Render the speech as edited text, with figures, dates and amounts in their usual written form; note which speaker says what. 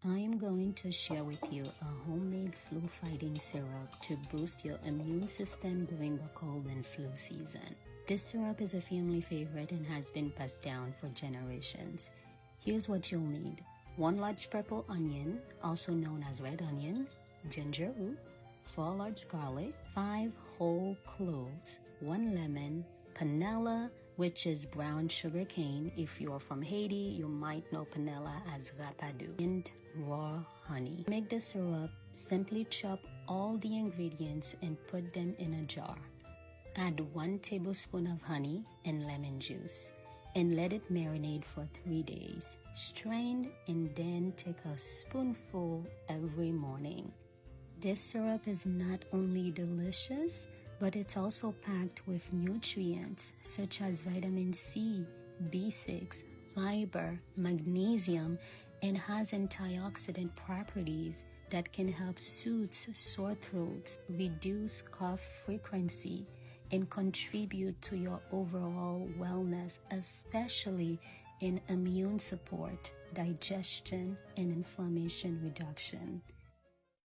Speaker 1: I am going to share with you a homemade flu-fighting syrup to boost your immune system during the cold and flu season. This syrup is a family favorite and has been passed down for generations. Here's what you'll need. 1 large purple onion, also known as red onion, ginger root, 4 large garlic, 5 whole cloves, 1 lemon, panela, which is brown sugar cane. If you're from Haiti, you might know panela as rapadou, and raw honey. To make the syrup, simply chop all the ingredients and put them in a jar. Add 1 tablespoon of honey and lemon juice and let it marinate for 3 days. Strain and then take a spoonful every morning. This syrup is not only delicious, but it's also packed with nutrients such as vitamin C, B6, fiber, magnesium, and has antioxidant properties that can help soothe sore throats, reduce cough frequency, and contribute to your overall wellness, especially in immune support, digestion, and inflammation reduction.